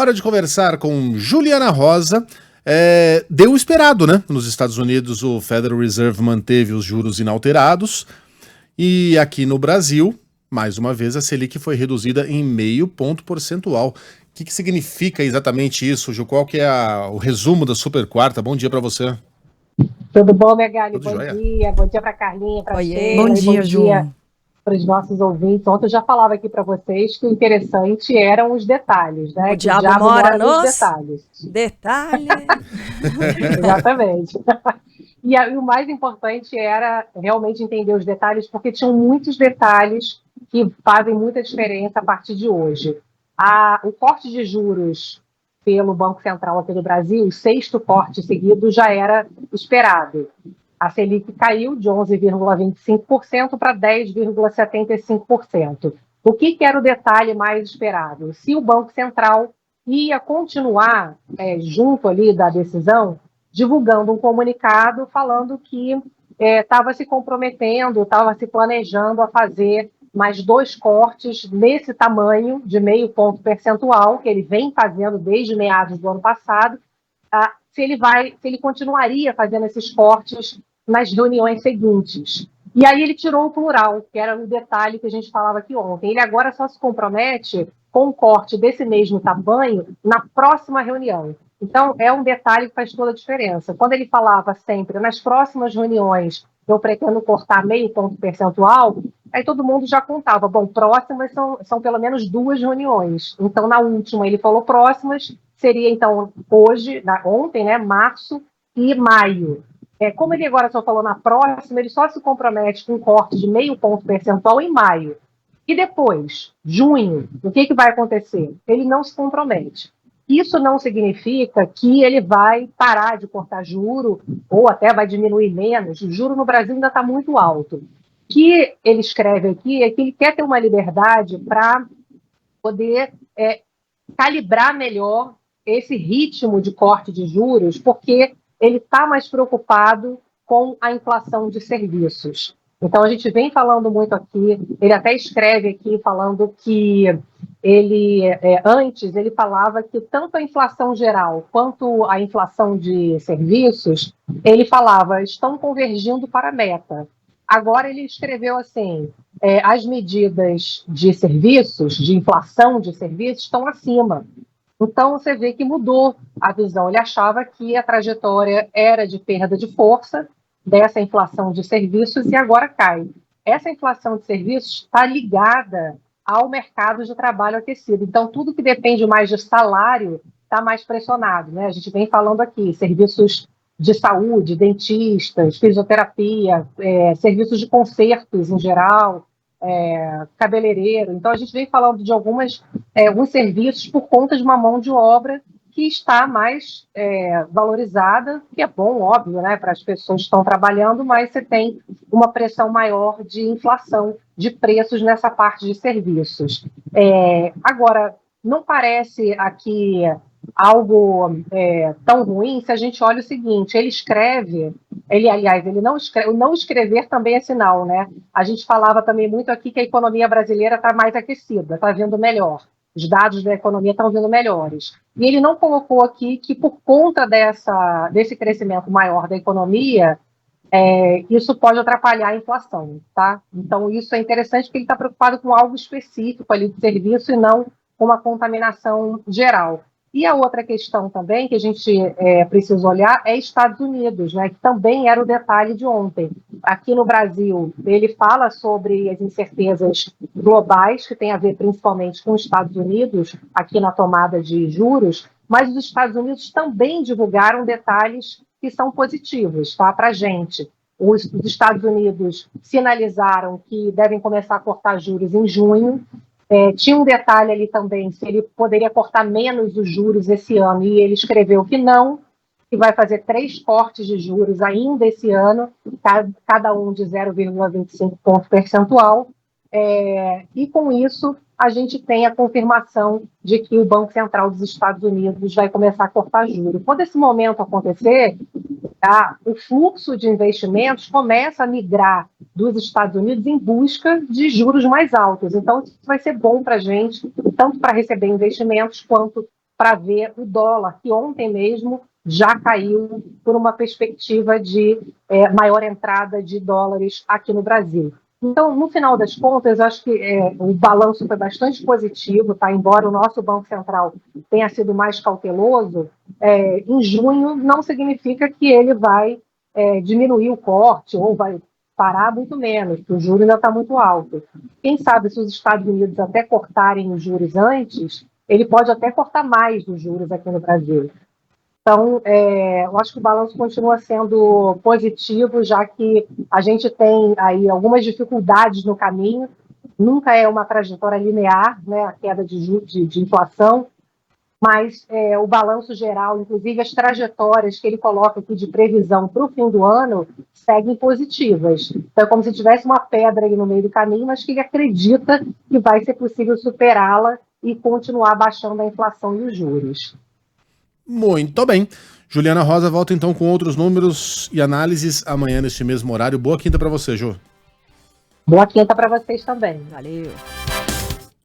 Hora de conversar com Juliana Rosa. Deu o esperado, né? Nos Estados Unidos, o Federal Reserve manteve os juros inalterados. E aqui no Brasil, mais uma vez, a Selic foi reduzida em 0,5 ponto percentual. O que significa exatamente isso, Ju? Qual que é o resumo da Super Quarta? Bom dia para você. Tudo bom, Megali? Tudo jóia? Bom dia para Carlinha, para Sheila. Bom dia, Ju. Para os nossos ouvintes. Ontem eu já falava aqui para vocês que o interessante eram os detalhes, né? O diabo mora nos detalhes. Detalhes. Exatamente. E o mais importante era realmente entender os detalhes, porque tinham muitos detalhes que fazem muita diferença a partir de hoje. O corte de juros pelo Banco Central aqui do Brasil, o 6º corte seguido, já era esperado. A Selic caiu de 11,25% para 10,75%. O que era o detalhe mais esperado? Se o Banco Central ia continuar, junto ali da decisão, divulgando um comunicado falando que estava se comprometendo, estava se planejando a fazer mais 2 cortes nesse tamanho de 0,5 ponto percentual, que ele vem fazendo desde meados do ano passado, se ele continuaria fazendo esses cortes nas reuniões seguintes. E aí ele tirou o plural, que era o detalhe que a gente falava aqui ontem. Ele agora só se compromete com um corte desse mesmo tamanho na próxima reunião. Então, é um detalhe que faz toda a diferença. Quando ele falava sempre, nas próximas reuniões, eu pretendo cortar 0,5 ponto percentual, aí todo mundo já contava, bom, próximas são pelo menos 2 reuniões. Então, na última, ele falou próximas, seria, então, ontem, né, março e maio. Como ele agora só falou na próxima, ele só se compromete com um corte de 0,5 ponto percentual em maio. E depois, junho, o que vai acontecer? Ele não se compromete. Isso não significa que ele vai parar de cortar juro ou até vai diminuir menos. O juro no Brasil ainda está muito alto. O que ele escreve aqui é que ele quer ter uma liberdade para poder calibrar melhor esse ritmo de corte de juros, porque ele está mais preocupado com a inflação de serviços. Então, a gente vem falando muito aqui, ele até escreve aqui falando que antes ele falava que tanto a inflação geral quanto a inflação de serviços, ele falava, estão convergindo para a meta. Agora ele escreveu assim, as medidas de serviços, de inflação de serviços, estão acima. Então, você vê que mudou a visão. Ele achava que a trajetória era de perda de força dessa inflação de serviços e agora cai. Essa inflação de serviços está ligada ao mercado de trabalho aquecido. Então, tudo que depende mais de salário está mais pressionado, né? A gente vem falando aqui, serviços de saúde, dentistas, fisioterapia, serviços de consertos em geral, cabeleireiro. Então, a gente vem falando de alguns serviços por conta de uma mão de obra que está mais valorizada, que é bom, óbvio, né, para as pessoas que estão trabalhando, mas você tem uma pressão maior de inflação de preços nessa parte de serviços. Agora, não parece aqui algo tão ruim se a gente olha o seguinte, ele não escrever também é sinal, né? A gente falava também muito aqui que a economia brasileira está mais aquecida, está vindo melhor. Os dados da economia estão vindo melhores. E ele não colocou aqui que por conta desse crescimento maior da economia, isso pode atrapalhar a inflação, tá? Então isso é interessante porque ele está preocupado com algo específico ali de serviço e não com uma contaminação geral. E a outra questão também que a gente precisa olhar é Estados Unidos, né, que também era o detalhe de ontem. Aqui no Brasil, ele fala sobre as incertezas globais, que tem a ver principalmente com os Estados Unidos, aqui na tomada de juros, mas os Estados Unidos também divulgaram detalhes que são positivos, tá, para a gente. Os Estados Unidos sinalizaram que devem começar a cortar juros em junho. Tinha um detalhe ali também, se ele poderia cortar menos os juros esse ano, e ele escreveu que não, que vai fazer 3 cortes de juros ainda esse ano, cada um de 0,25 ponto percentual, e com isso a gente tem a confirmação de que o Banco Central dos Estados Unidos vai começar a cortar juros. Quando esse momento acontecer, o fluxo de investimentos começa a migrar dos Estados Unidos em busca de juros mais altos. Então, isso vai ser bom para a gente, tanto para receber investimentos quanto para ver o dólar, que ontem mesmo já caiu por uma perspectiva de maior entrada de dólares aqui no Brasil. Então, no final das contas, acho que o balanço foi bastante positivo, tá? Embora o nosso Banco Central tenha sido mais cauteloso, em junho não significa que ele vai diminuir o corte ou vai parar muito menos, porque o juro ainda está muito alto. Quem sabe se os Estados Unidos até cortarem os juros antes, ele pode até cortar mais os juros aqui no Brasil. Então, eu acho que o balanço continua sendo positivo, já que a gente tem aí algumas dificuldades no caminho, nunca é uma trajetória linear, né, a queda de inflação, mas o balanço geral, inclusive as trajetórias que ele coloca aqui de previsão para o fim do ano, seguem positivas. Então, é como se tivesse uma pedra aí no meio do caminho, mas que ele acredita que vai ser possível superá-la e continuar baixando a inflação e os juros. Muito bem. Juliana Rosa volta então com outros números e análises amanhã neste mesmo horário. Boa quinta para você, Ju. Boa quinta para vocês também. Valeu.